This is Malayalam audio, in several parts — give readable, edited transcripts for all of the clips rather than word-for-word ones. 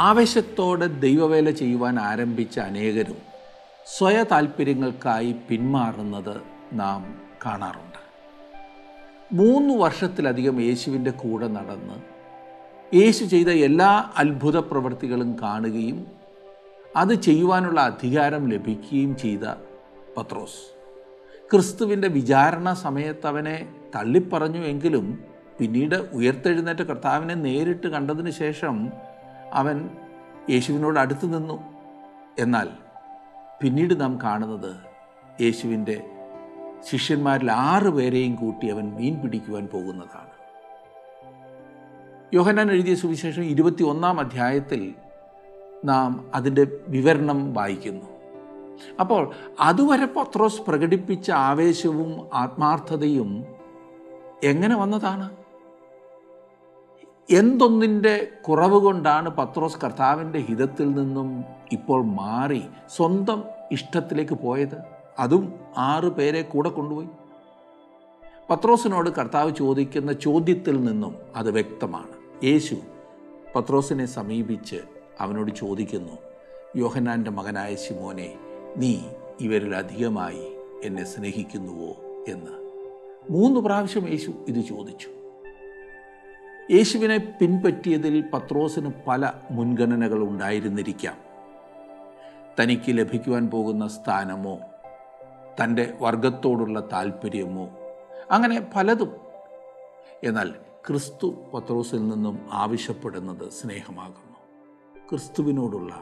ആവേശത്തോടെ ദൈവവേല ചെയ്യുവാൻ ആരംഭിച്ച അനേകരും സ്വയ താല്പര്യങ്ങൾക്കായി പിന്മാറുന്നത് നാം കാണാറുണ്ട്. 3 വർഷത്തിലധികം യേശുവിൻ്റെ കൂടെ നടന്ന് യേശു ചെയ്ത എല്ലാ അത്ഭുത പ്രവൃത്തികളും കാണുകയും അത് ചെയ്യുവാനുള്ള അധികാരം ലഭിക്കുകയും ചെയ്ത പത്രോസ് ക്രിസ്തുവിൻ്റെ വിചാരണ സമയത്ത് അവനെ തള്ളിപ്പറഞ്ഞു എങ്കിലും പിന്നീട് ഉയർത്തെഴുന്നേറ്റ കർത്താവിനെ നേരിട്ട് കണ്ടതിന് ശേഷം അവൻ യേശുവിനോട് അടുത്ത് നിന്നു. എന്നാൽ പിന്നീട് നാം കാണുന്നത് യേശുവിൻ്റെ ശിഷ്യന്മാരിൽ 6 പേരെയും കൂട്ടി അവൻ മീൻ പിടിക്കുവാൻ പോകുന്നതാണ്. യോഹന്നാൻ എഴുതിയ സുവിശേഷം 21-ാം അധ്യായത്തിൽ നാം അതിൻ്റെ വിവരണം വായിക്കുന്നു. അപ്പോൾ അതുവരെ പത്രോസ് പ്രകടിപ്പിച്ച ആവേശവും ആത്മാർത്ഥതയും എങ്ങനെ വന്നതാണ്? എന്തൊന്നിൻ്റെ കുറവ് കൊണ്ടാണ് പത്രോസ് കർത്താവിൻ്റെ ഹിതത്തിൽ നിന്നും ഇപ്പോൾ മാറി സ്വന്തം ഇഷ്ടത്തിലേക്ക് പോയത്? അതും 6 പേരെ കൂടെ കൊണ്ടുപോയി. പത്രോസിനോട് കർത്താവ് ചോദിക്കുന്ന ചോദ്യത്തിൽ നിന്നും അത് വ്യക്തമാണ്. യേശു പത്രോസിനെ സമീപിച്ച് അവനോട് ചോദിക്കുന്നു, യോഹന്നാൻ്റെ മകനായ ശിമോനെ, നീ ഇവരിൽ അധികമായി എന്നെ സ്നേഹിക്കുന്നുവോ എന്ന്. 3 പ്രാവശ്യം യേശു ഇത് ചോദിച്ചു. യേശുവിനെ പിൻപറ്റിയതിൽ പത്രോസിന് പല മുൻഗണനകൾ ഉണ്ടായിരുന്നിരിക്കാം. തനിക്ക് ലഭിക്കുവാൻ പോകുന്ന സ്ഥാനമോ തൻ്റെ വർഗത്തോടുള്ള താല്പര്യമോ അങ്ങനെ പലതും. എന്നാൽ ക്രിസ്തു പത്രോസിൽ നിന്നും ആവശ്യപ്പെടുന്നത് സ്നേഹമാകുന്നു. ക്രിസ്തുവിനോടുള്ള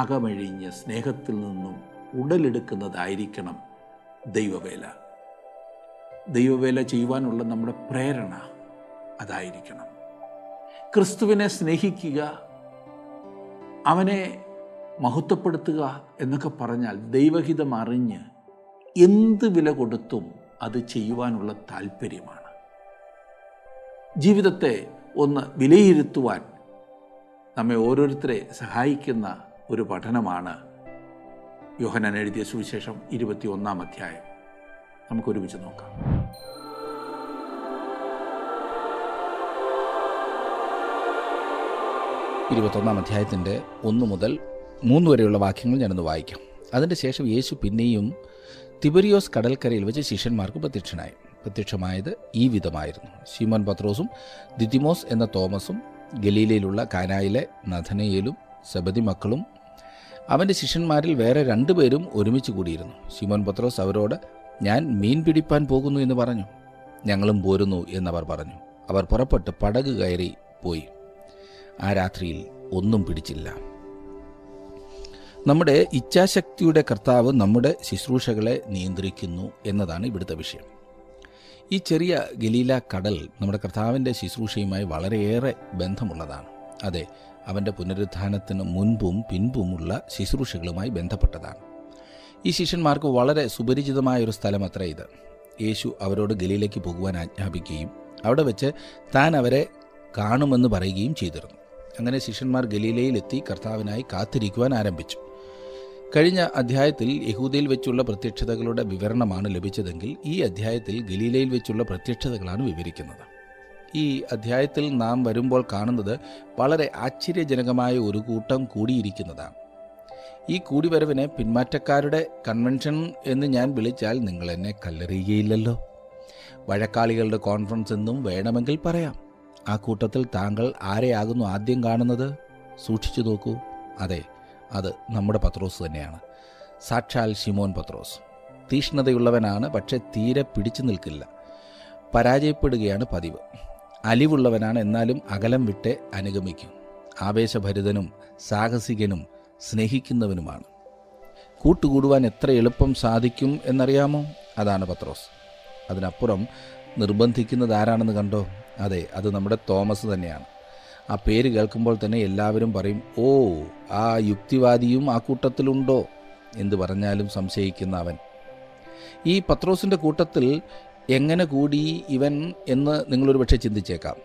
അകമഴിഞ്ഞ സ്നേഹത്തിൽ നിന്നും ഉടലെടുക്കുന്നതായിരിക്കണം ദൈവവേല. ദൈവവേല ചെയ്യുവാനുള്ള നമ്മുടെ പ്രേരണ അതായിരിക്കണം. ക്രിസ്തുവിനെ സ്നേഹിക്കുക, അവനെ മഹത്വപ്പെടുത്തുക എന്നൊക്കെ പറഞ്ഞാൽ ദൈവഹിതം അറിഞ്ഞ് എന്ത് വില കൊടുത്തും അത് ചെയ്യുവാനുള്ള താല്പര്യമാണ്. ജീവിതത്തെ ഒന്ന് വിലയിരുത്തുവാൻ നമ്മെ ഓരോരുത്തരെ സഹായിക്കുന്ന ഒരു പഠനമാണ് യോഹന്നാൻ എഴുതിയ സുവിശേഷം 21-ാം അധ്യായം. നമുക്കൊരുമിച്ച് നോക്കാം. അധ്യായത്തിൻ്റെ 1 മുതൽ 3 വരെയുള്ള വാക്യങ്ങൾ ഞാനൊന്ന് വായിക്കാം. അതിൻ്റെ ശേഷം യേശു പിന്നെയും തിബരിയോസ് കടൽക്കരയിൽ വെച്ച് ശിഷ്യന്മാർക്ക് പ്രത്യക്ഷമായത് ഈ വിധമായിരുന്നു. ശിമോൻ പത്രോസും ദിദിമോസ് എന്ന തോമസും ഗലീലയിലുള്ള കാനായിലെ നഥനയേലും സെബദി മക്കളും അവൻ്റെ ശിഷ്യന്മാരിൽ വേറെ 2 പേരും ഒരുമിച്ച് കൂടിയിരുന്നു. ശിമോൻ പത്രോസ് അവരോട്, ഞാൻ മീൻ പിടിപ്പാൻ പോകുന്നു എന്ന് പറഞ്ഞു. ഞങ്ങളും പോരുന്നു എന്നവർ പറഞ്ഞു. അവർ പുറപ്പെട്ട് പടക് കയറി പോയി. ആ രാത്രിയിൽ ഒന്നും പിടിച്ചില്ല. നമ്മുടെ ഇച്ഛാശക്തിയുടെ കർത്താവ് നമ്മുടെ ശുശ്രൂഷകളെ നിയന്ത്രിക്കുന്നു എന്നതാണ് ഇവിടുത്തെ വിഷയം. ഈ ചെറിയ ഗലീല കടൽ നമ്മുടെ കർത്താവിൻ്റെ ശുശ്രൂഷയുമായി വളരെയേറെ ബന്ധമുള്ളതാണ്. അതെ, അവൻ്റെ പുനരുത്ഥാനത്തിന് മുൻപും പിൻപുമുള്ള ശുശ്രൂഷകളുമായി ബന്ധപ്പെട്ടതാണ്. ഈ ശിഷ്യന്മാർക്ക് വളരെ സുപരിചിതമായൊരു സ്ഥലം അത്ര ഇത്. യേശു അവരോട് ഗലീലയ്ക്ക് പോകുവാൻ ആജ്ഞാപിക്കുകയും അവിടെ വെച്ച് താൻ അവരെ കാണുമെന്ന് പറയുകയും ചെയ്തിരുന്നു. അങ്ങനെ ശിഷ്യന്മാർ ഗലീലയിലെത്തി കർത്താവിനായി കാത്തിരിക്കുവാൻ ആരംഭിച്ചു. കഴിഞ്ഞ അധ്യായത്തിൽ യഹൂദയിൽ വെച്ചുള്ള പ്രത്യക്ഷതകളുടെ വിവരണമാണ് ലഭിച്ചതെങ്കിൽ ഈ അധ്യായത്തിൽ ഗലീലയിൽ വെച്ചുള്ള പ്രത്യക്ഷതകളാണ് വിവരിക്കുന്നത്. ഈ അധ്യായത്തിൽ നാം വരുമ്പോൾ കാണുന്നത് വളരെ ആശ്ചര്യജനകമായ ഒരു കൂട്ടം കൂടിയിരിക്കുന്നതാണ്. ഈ കൂടിവരവിനെ പിന്മാറ്റക്കാരുടെ കൺവെൻഷൻ എന്ന് ഞാൻ വിളിച്ചാൽ നിങ്ങൾ എന്നെ കല്ലെറിയുകയില്ലല്ലോ. വഴക്കാളികളുടെ കോൺഫറൻസ് എന്നും വേണമെങ്കിൽ പറയാം. ആ കൂട്ടത്തിൽ താങ്കൾ ആരെയാകുന്നു ആദ്യം കാണുന്നത്? സൂക്ഷിച്ചു നോക്കൂ. അതെ, അത് നമ്മുടെ പത്രോസ് തന്നെയാണ്. സാക്ഷാൽ ശിമോൻ പത്രോസ്. തീഷ്ണതയുള്ളവനാണ്, പക്ഷെ തീരെ പിടിച്ചു നിൽക്കില്ല. പരാജയപ്പെടുകയാണ് പതിവ്. അലിവുള്ളവനാണ്, എന്നാലും അകലം വിട്ടേ അനുഗമിക്കും. ആവേശഭരിതനും സാഹസികനും സ്നേഹിക്കുന്നവനുമാണ്. കൂട്ടുകൂടുവാൻ എത്ര എളുപ്പം സാധിക്കും എന്നറിയാമോ? അതാണ് പത്രോസ്. അതിനപ്പുറം നിർബന്ധിക്കുന്നത് ആരാണെന്ന് കണ്ടോ? അതെ, അത് നമ്മുടെ തോമസ് തന്നെയാണ്. ആ പേര് കേൾക്കുമ്പോൾ തന്നെ എല്ലാവരും പറയും, ഓ, ആ യുക്തിവാദിയും ആ കൂട്ടത്തിലുണ്ടോ? എന്ത് പറഞ്ഞാലും സംശയിക്കുന്ന അവൻ. ഈ പത്രോസിൻ്റെ കൂട്ടത്തിൽ എങ്ങനെ കൂടി ഇവൻ എന്ന് നിങ്ങളൊരു പക്ഷേ ചിന്തിച്ചേക്കാം.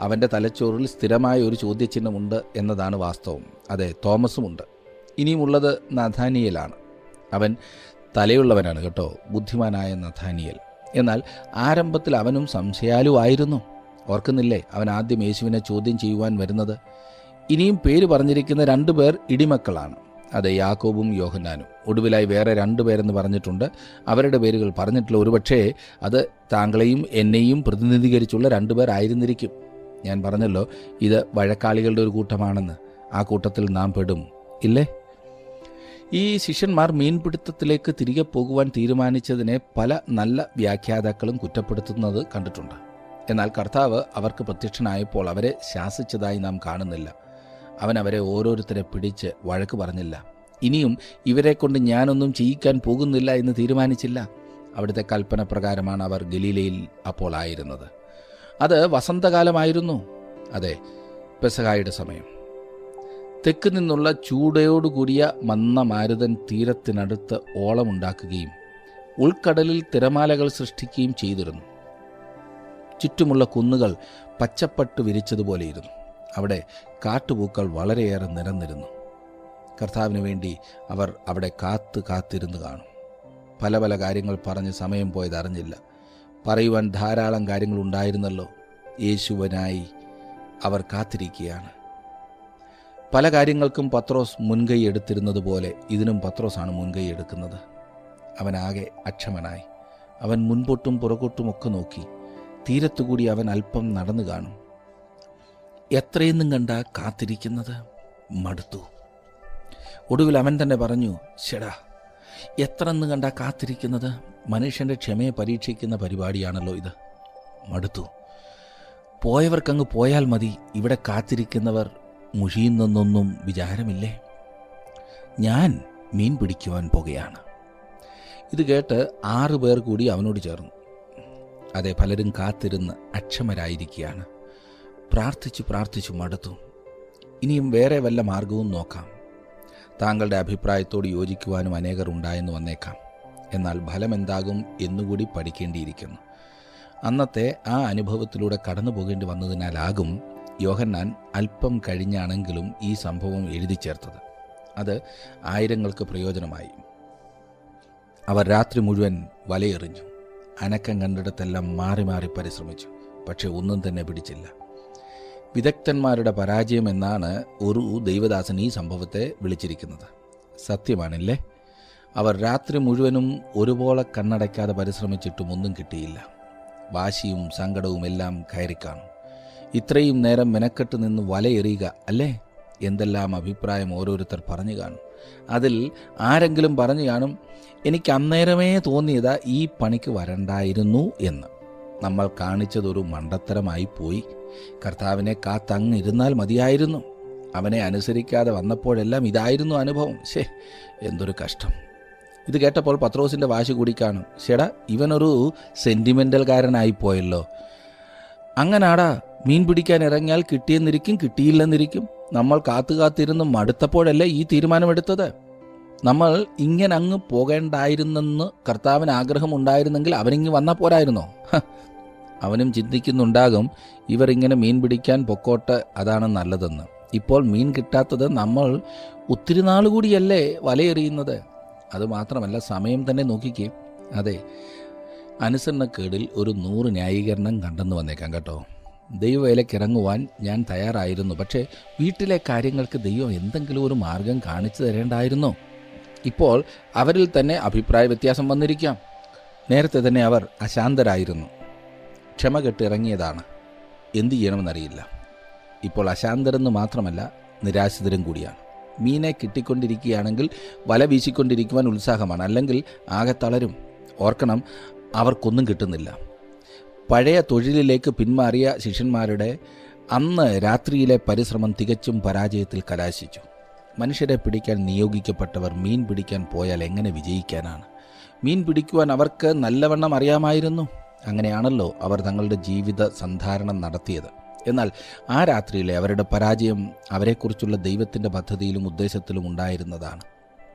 അവൻ്റെ തലച്ചോറിൽ സ്ഥിരമായ ഒരു ചോദ്യചിഹ്നമുണ്ട് എന്നതാണ് വാസ്തവം. അതെ, തോമസുമുണ്ട്. ഇനിയുമുള്ളത് നഥാനിയേലാണ്. അവൻ തലയുള്ളവനാണ് കേട്ടോ, ബുദ്ധിമാനായ നഥാനിയേൽ. എന്നാൽ ആരംഭത്തിൽ അവനും സംശയാലുവായിരുന്നു. ഓർക്കുന്നില്ലേ അവൻ ആദ്യം യേശുവിനെ ചോദ്യം ചെയ്യുവാൻ വരുന്നത്? ഇനിയും പേര് പറഞ്ഞിരിക്കുന്ന 2 പേർ ഇടിമക്കളാണ്. അതെ, യാക്കോബും യോഹന്നാനും. ഒടുവിലായി വേറെ 2 പേരെന്ന് പറഞ്ഞിട്ടുണ്ട്. അവരുടെ പേരുകൾ പറഞ്ഞിട്ടുള്ള ഒരുപക്ഷേ അത് താങ്കളെയും എന്നെയും പ്രതിനിധീകരിച്ചുള്ള 2 പേർ ആയിരുന്നിരിക്കും. ഞാൻ പറഞ്ഞല്ലോ, ഇത് വഴക്കാളികളുടെ ഒരു കൂട്ടമാണെന്ന്. ആ കൂട്ടത്തിൽ നാം പെടും, ഇല്ലേ? ഈ ശിഷ്യന്മാർ മീൻപിടുത്തത്തിലേക്ക് തിരികെ പോകുവാൻ തീരുമാനിച്ചതിനെ പല നല്ല വ്യാഖ്യാതാക്കളും കുറ്റപ്പെടുത്തുന്നത് കണ്ടിട്ടുണ്ട്. എന്നാൽ കർത്താവ് അവർക്ക് പ്രത്യക്ഷനായപ്പോൾ അവരെ ശാസിച്ചതായി നാം കാണുന്നില്ല. അവൻ അവരെ ഓരോരുത്തരെ പിടിച്ച് വഴക്ക് പറഞ്ഞില്ല. ഇനിയും ഇവരെ കൊണ്ട് ഞാനൊന്നും ചെയ്യിക്കാൻ പോകുന്നില്ല എന്ന് തീരുമാനിച്ചില്ല. അവിടുത്തെ കൽപ്പന പ്രകാരമാണ് അവർ ഗലീലയിൽ അപ്പോൾ ആയിരുന്നത്. അത് വസന്തകാലമായിരുന്നു. അതെ, പെസഹായുടെ സമയം. തെക്ക് നിന്നുള്ള ചൂടയോടുകൂടിയ മന്ന മാരുതൻ തീരത്തിനടുത്ത് ഓളമുണ്ടാക്കുകയും ഉൾക്കടലിൽ തിരമാലകൾ സൃഷ്ടിക്കുകയും ചെയ്തിരുന്നു. ചുറ്റുമുള്ള കുന്നുകൾ പച്ചപ്പട്ട് വിരിച്ചതുപോലെയിരുന്നു. അവിടെ കാട്ടുപൂക്കൾ വളരെയേറെ നിരന്നിരുന്നു. കർത്താവിന് വേണ്ടി അവർ അവിടെ കാത്തിരുന്ന് കാണും. പല പല കാര്യങ്ങൾ പറഞ്ഞ് സമയം പോയത് അറിഞ്ഞില്ല. പറയുവാൻ ധാരാളം കാര്യങ്ങളുണ്ടായിരുന്നല്ലോ. യേശുവിനായി അവർ കാത്തിരിക്കുകയാണ്. പല കാര്യങ്ങൾക്കും പത്രോസ് മുൻകൈ എടുത്തിരുന്നത് പോലെ ഇതിനും പത്രോസാണ് മുൻകൈ എടുക്കുന്നത്. അവനാകെ അക്ഷമനായി. അവൻ മുൻപോട്ടും പുറകോട്ടുമൊക്കെ നോക്കി. തീരത്തുകൂടി അവൻ അല്പം നടന്നു കാണും. എത്രയെന്നും കണ്ട കാത്തിരിക്കുന്നത് മടുത്തു. ഒടുവിൽ അവൻ തന്നെ പറഞ്ഞു, ശടാ, എത്രയെന്ന് കണ്ട കാത്തിരിക്കുന്നത്? മനുഷ്യൻ്റെ ക്ഷമയെ പരീക്ഷിക്കുന്ന പരിപാടിയാണല്ലോ ഇത്. മടുത്തു. പോയവർക്കങ്ങ് പോയാൽ മതി. ഇവിടെ കാത്തിരിക്കുന്നവർ മുഷിയുന്നൊന്നും വിചാരമില്ലേ? ഞാൻ മീൻ പിടിക്കുവാൻ പോകുകയാണ്. ഇത് കേട്ട് 6 പേർ കൂടി അവനോട് ചേർന്നു. അതെ, പലരും കാത്തിരുന്ന് അക്ഷമരായിരിക്കുകയാണ്. പ്രാർത്ഥിച്ചു മടുത്തു. ഇനിയും വേറെ വല്ല മാർഗവും നോക്കാം. താങ്കളുടെ അഭിപ്രായത്തോട് യോജിക്കുവാനും അനേകർ ഉണ്ടായെന്ന് വന്നേക്കാം. എന്നാൽ ഫലം എന്താകും എന്നുകൂടി പഠിക്കേണ്ടിയിരിക്കുന്നു. അന്നത്തെ ആ അനുഭവത്തിലൂടെ കടന്നു പോകേണ്ടി വന്നതിനാലാകും യോഹന്നാൻ അല്പം കഴിഞ്ഞാണെങ്കിലും ഈ സംഭവം എഴുതി ചേർത്തത്. അത് ആയിരങ്ങൾക്ക് പ്രയോജനമായി. അവർ രാത്രി മുഴുവൻ വലയെറിഞ്ഞു. അനക്കം കണ്ടിടത്തെല്ലാം മാറി മാറി പരിശ്രമിച്ചു. പക്ഷെ ഒന്നും തന്നെ പിടിച്ചില്ല. വിദഗ്ധന്മാരുടെ പരാജയം എന്നാണ് ഒരു ദൈവദാസൻ ഈ സംഭവത്തെ വിളിച്ചിരിക്കുന്നത്. സത്യമാണല്ലേ? അവർ രാത്രി മുഴുവനും ഒരുപോലെ കണ്ണടയ്ക്കാതെ പരിശ്രമിച്ചിട്ടും ഒന്നും കിട്ടിയില്ല. വാശിയും സങ്കടവും എല്ലാം കയറിക്കാണും. ഇത്രയും നേരം മെനക്കെട്ട് നിന്ന് വലയെറിയുക അല്ലേ? എന്തെല്ലാം അഭിപ്രായം ഓരോരുത്തർ പറഞ്ഞു കാണും. അതിൽ ആരെങ്കിലും പറഞ്ഞു കാണും, എനിക്ക് അന്നേരമേ തോന്നിയതാ ഈ പണിക്ക് വരണ്ടായിരുന്നു എന്ന്. നമ്മൾ കാണിച്ചതൊരു മണ്ടത്തരമായി പോയി. കർത്താവിനെ കാത്തങ്ങിരുന്നാൽ മതിയായിരുന്നു. അവനെ അനുസരിക്കാതെ വന്നപ്പോഴെല്ലാം ഇതായിരുന്നു അനുഭവം. എന്തൊരു കഷ്ടം. ഇത് കേട്ടപ്പോൾ പത്രോസിൻ്റെ വാശി കൂടി കാണും. ചേടാ, ഇവനൊരു സെൻറ്റിമെൻ്റൽകാരനായിപ്പോയല്ലോ. അങ്ങനാടാ, മീൻ പിടിക്കാൻ ഇറങ്ങിയാൽ കിട്ടിയെന്നിരിക്കും, കിട്ടിയില്ലെന്നിരിക്കും. നമ്മൾ കാത്തിരുന്ന് മടുത്തപ്പോഴല്ലേ ഈ തീരുമാനമെടുത്തത്. നമ്മൾ ഇങ്ങനെ അങ്ങ് പോകേണ്ടായിരുന്നെന്ന് കർത്താവിന് ആഗ്രഹമുണ്ടായിരുന്നെങ്കിൽ അവനിങ്ങ് വന്നാൽ പോരായിരുന്നോ? അവനും ചിന്തിക്കുന്നുണ്ടാകും, ഇവർ ഇങ്ങനെ മീൻ പിടിക്കാൻ പൊക്കോട്ട്, അതാണ് നല്ലതെന്ന്. ഇപ്പോൾ മീൻ കിട്ടാത്തത് നമ്മൾ ഒത്തിരി നാൾ കൂടിയല്ലേ വലയെറിയുന്നത്. അതുമാത്രമല്ല, സമയം തന്നെ നോക്കിക്കേ. അതെ, അനുസരണക്കേടിൽ ഒരു 100 ന്യായീകരണം കണ്ടെന്ന് വന്നേക്കാം കേട്ടോ. ദൈവവേലയ്ക്കിറങ്ങുവാൻ ഞാൻ തയ്യാറായിരുന്നു. പക്ഷേ വീട്ടിലെ കാര്യങ്ങൾക്ക് ദൈവം എന്തെങ്കിലും ഒരു മാർഗം കാണിച്ചു തരേണ്ടായിരുന്നോ? ഇപ്പോൾ അവരിൽ തന്നെ അഭിപ്രായ വ്യത്യാസം വന്നിരിക്കാം. നേരത്തെ തന്നെ അവർ അശാന്തരായിരുന്നു. ക്ഷമ കെട്ടിറങ്ങിയതാണ്. എന്തു ചെയ്യണമെന്നറിയില്ല. ഇപ്പോൾ അശാന്തരെന്ന് മാത്രമല്ല, നിരാശിതരും കൂടിയാണ്. മീനെ കിട്ടിക്കൊണ്ടിരിക്കുകയാണെങ്കിൽ വല വീശിക്കൊണ്ടിരിക്കുവാൻ ഉത്സാഹമാണ്, അല്ലെങ്കിൽ ആകെ തളരും. ഓർക്കണം, അവർക്കൊന്നും കിട്ടുന്നില്ല. പഴയ തൊഴിലിലേക്ക് പിന്മാറിയ ശിഷ്യന്മാരുടെ അന്ന് രാത്രിയിലെ പരിശ്രമം തികച്ചും പരാജയത്തിൽ കലാശിച്ചു. മനുഷ്യരെ പിടിക്കാൻ നിയോഗിക്കപ്പെട്ടവർ മീൻ പിടിക്കാൻ പോയാൽ എങ്ങനെ വിജയിക്കാനാണ്? മീൻ പിടിക്കുവാൻ അവർക്ക് നല്ലവണ്ണം അറിയാമായിരുന്നു. അങ്ങനെയാണല്ലോ അവർ തങ്ങളുടെ ജീവിത സന്ധാരണം നടത്തിയത്. എന്നാൽ ആ രാത്രിയിലെ അവരുടെ പരാജയം അവരെക്കുറിച്ചുള്ള ദൈവത്തിൻ്റെ പദ്ധതിയിലും ഉദ്ദേശത്തിലും ഉണ്ടായിരുന്നതാണ്.